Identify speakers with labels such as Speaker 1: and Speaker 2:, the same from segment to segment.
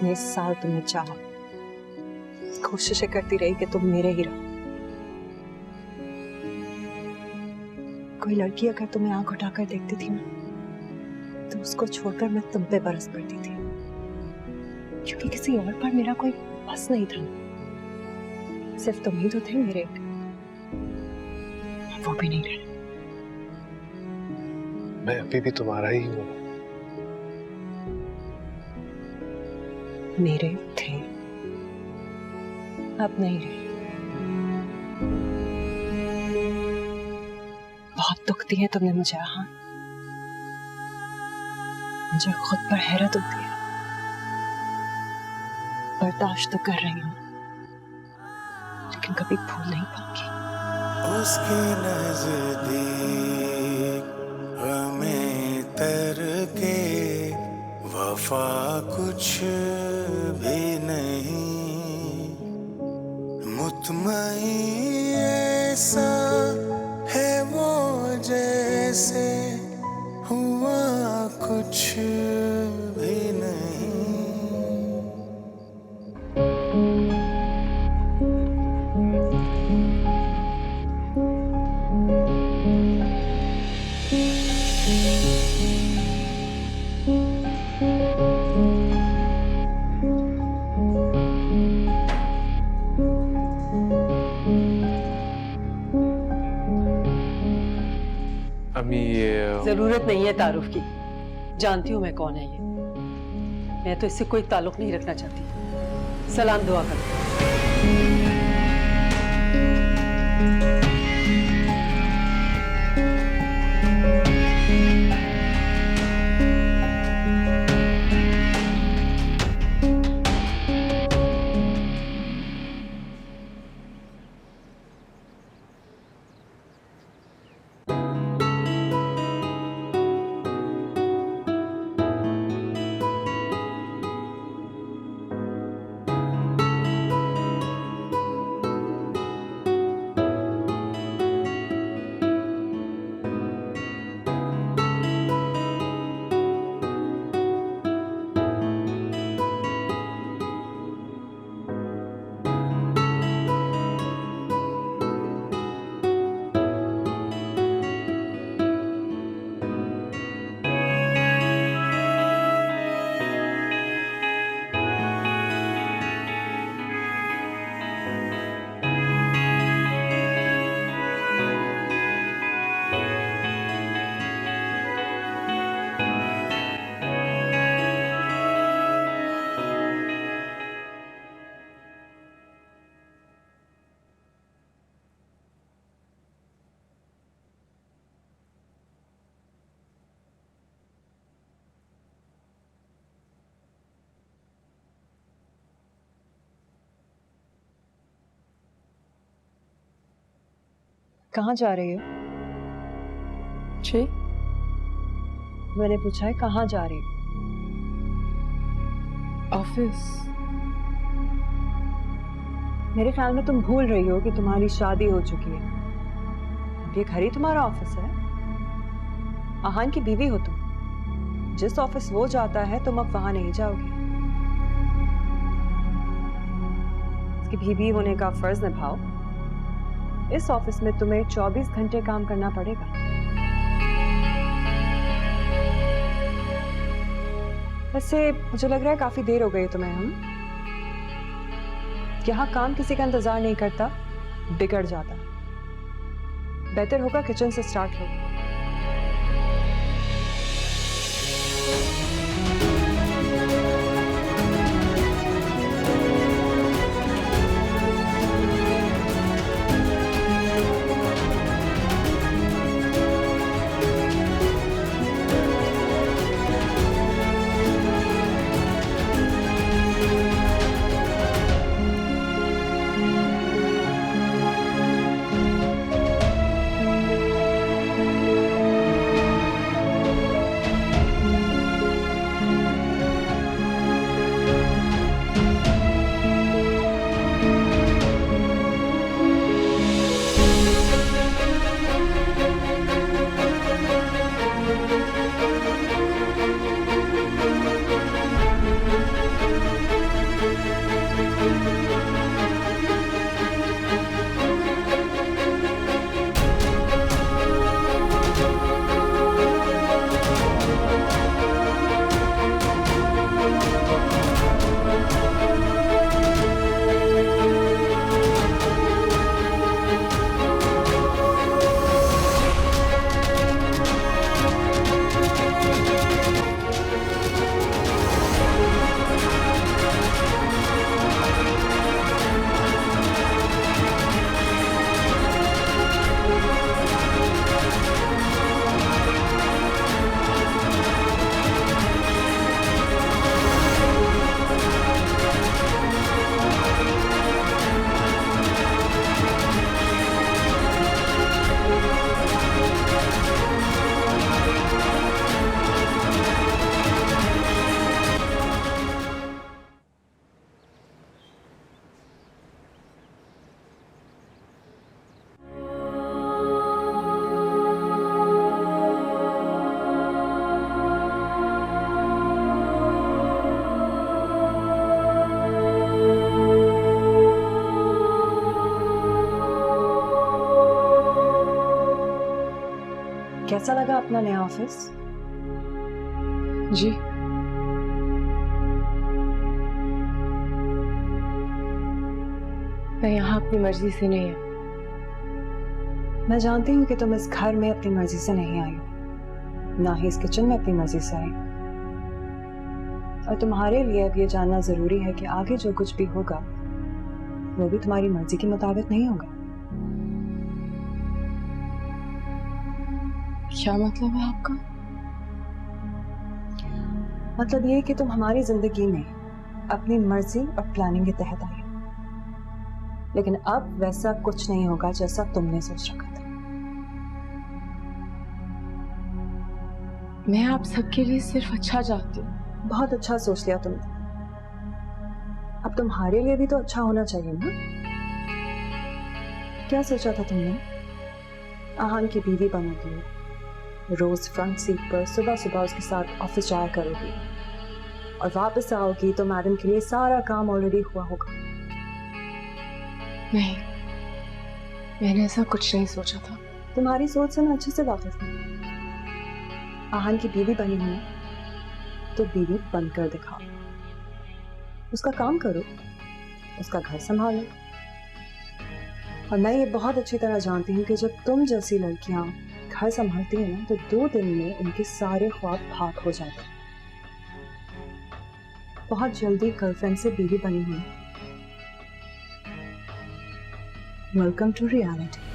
Speaker 1: इतने साल तुमने चाहा, कोशिशें करती रही कि तुम मेरे ही रहो। कोई लड़की अगर तुम्हें आंख उठाकर देखती थी ना, तो उसको छोड़कर मैं तुम पे बरस पड़ती थी, क्योंकि किसी और पर मेरा कोई बस नहीं था। सिर्फ तुम ही तो थे मेरे, वो भी नहीं रहे।
Speaker 2: मैं अभी भी तुम्हारा ही हूँ।
Speaker 1: मेरे थे, अब नहीं रहे। बहुत दुख दिया तुमने मुझे। हाँ, मुझे खुद पर हैरत होती है। बर्दाश्त तो कर रही हूँ, लेकिन कभी भूल नहीं पाऊंगी।
Speaker 3: उसके नजदीक हमें करके वफा कुछ भी नहीं, मुतमईन ऐसा है वो जैसे हुआ कुछ भी नहीं।
Speaker 2: अम्मी ये
Speaker 4: जरूरत नहीं है तारुफ की, जानती हूँ मैं कौन है ये। मैं तो इससे कोई ताल्लुक नहीं रखना चाहती। सलाम दुआ करो।
Speaker 1: कहाँ जा रही हो?
Speaker 4: जी,
Speaker 1: मैंने पूछा है कहाँ जा रही हो?
Speaker 4: ऑफिस।
Speaker 1: मेरे ख्याल में तुम भूल रही हो कि तुम्हारी शादी हो चुकी है। ये घर ही तुम्हारा ऑफिस है। आहान की बीवी हो तुम। जिस ऑफिस वो जाता है तुम अब वहां नहीं जाओगी। उसकी बीवी होने का फर्ज निभाओ। इस ऑफिस में तुम्हें 24 घंटे काम करना पड़ेगा। वैसे मुझे लग रहा है काफी देर हो गई तुम्हें। हम यहाँ काम किसी का इंतजार नहीं करता, बिगड़ जाता। बेहतर होगा किचन से स्टार्ट हो। कैसा लगा अपना नया ऑफिस?
Speaker 5: जी मैं यहाँ अपनी मर्जी से नहीं है।
Speaker 1: मैं जानती हूँ कि तुम इस घर में अपनी मर्जी से नहीं आई हो, ना ही इस किचन में अपनी मर्जी से आई। और तुम्हारे लिए अब ये जानना जरूरी है कि आगे जो कुछ भी होगा वो भी तुम्हारी मर्जी के मुताबिक नहीं होगा।
Speaker 5: क्या मतलब है आपका?
Speaker 1: मतलब ये कि तुम हमारी जिंदगी में अपनी मर्जी और प्लानिंग के तहत आई हो, लेकिन अब वैसा कुछ नहीं होगा जैसा तुमने सोच रखा था।
Speaker 5: मैं आप सबके लिए सिर्फ अच्छा चाहती हूँ।
Speaker 1: बहुत अच्छा सोच लिया तुमने। अब तुम्हारे लिए भी तो अच्छा होना चाहिए ना? क्या सोचा था तुमने? आहान की बीवी बनोगी, रोज फ्रंट सीट पर सुबह सुबह उसके साथ ऑफिस जाया करोगी, और वापस आओगी तो मैडम के लिए सारा काम ऑलरेडी हुआ होगा।
Speaker 5: नहीं, मैंने ऐसा कुछ नहीं सोचा था।
Speaker 1: तुम्हारी सोच से मैं अच्छे से वाकिफ हूँ। आहान की बीवी बनी हूँ तो बीवी बनकर दिखाओ, उसका काम करो, उसका घर संभालो। और मैं ये बहुत अच्छी तरह जानती हूँ कि जब तुम जैसी लड़कियां घर संभालती हैं ना तो 2 दिन में उनके सारे ख्वाब भाग हो जाते हैं। बहुत जल्दी गर्लफ्रेंड से बीवी बनी हुई। Welcome to reality.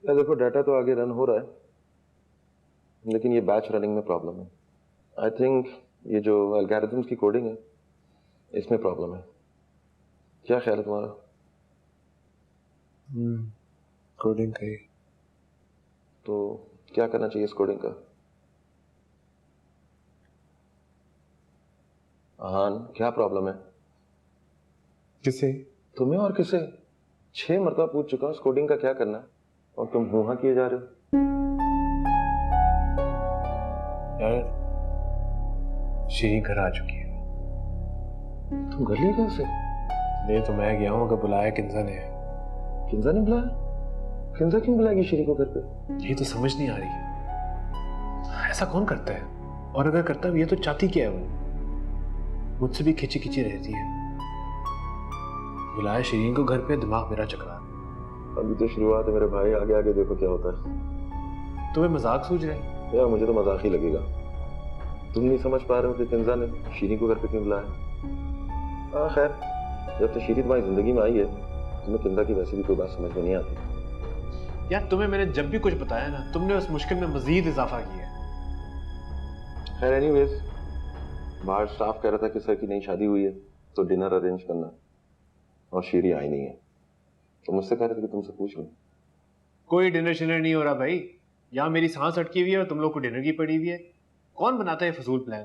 Speaker 6: देखो डाटा तो आगे रन हो रहा है, लेकिन ये बैच रनिंग में प्रॉब्लम है। आई थिंक ये जो एल्गोरिथम्स की कोडिंग है इसमें प्रॉब्लम है। क्या ख्याल है तुम्हारा?
Speaker 2: कोडिंग का ही।
Speaker 6: तो क्या करना चाहिए इस कोडिंग का? आहान, क्या प्रॉब्लम है?
Speaker 2: किसे?
Speaker 6: तुम्हें और किसे? 6 मरतबा पूछ चुका हूँ इस कोडिंग का क्या करना है, और तुम हुआ किए जा रहे हो।
Speaker 2: यार शीरी घर आ चुकी है।
Speaker 6: तुम घर ले गए उसे?
Speaker 2: नहीं तो मैं गया हूँ, अगर बुलाया किंजा ने।
Speaker 6: किंजा ने बुलाया? किंजा क्यों बुलाएगी शीरी को घर पे?
Speaker 2: ये तो समझ नहीं आ रही, ऐसा कौन करता है? और अगर करता भी है तो चाहती क्या है वो? मुझसे भी खिंची खिंची रहती है। बुलाया शीरीन को घर पे, दिमाग मेरा चकरा।
Speaker 6: अभी तो शुरुआत है मेरे भाई, आगे आगे देखो क्या होता है।
Speaker 2: तुम्हें मजाक सूझ रहा है?
Speaker 6: यार मुझे तो मजाक ही लगेगा। तुम नहीं समझ पा रहे हो कि किंजा ने शीरी को घर पे क्यों बुलाया? हाँ खैर, जब तो शीरी तुम्हारी जिंदगी में आई है तुम्हें किंजा की वैसे भी कोई बात समझ में नहीं आती।
Speaker 2: यार तुम्हें मैंने जब भी कुछ बताया ना, तुमने उस मुश्किल में मजीद इजाफा किया है।
Speaker 6: खैर एनीवेज, बाहर स्टाफ कह रहा था कि सर की नई शादी हुई है तो डिनर अरेंज करना, और शीरी आई नहीं है तो मुझसे कह रहे थे कि तुमसे पूछ लूं।
Speaker 2: कोई डिनर शिनर नहीं हो रहा भाई। यहाँ मेरी सांस अटकी हुई है और तुम लोग को डिनर की पड़ी हुई है। कौन बनाता है फजूल प्लान?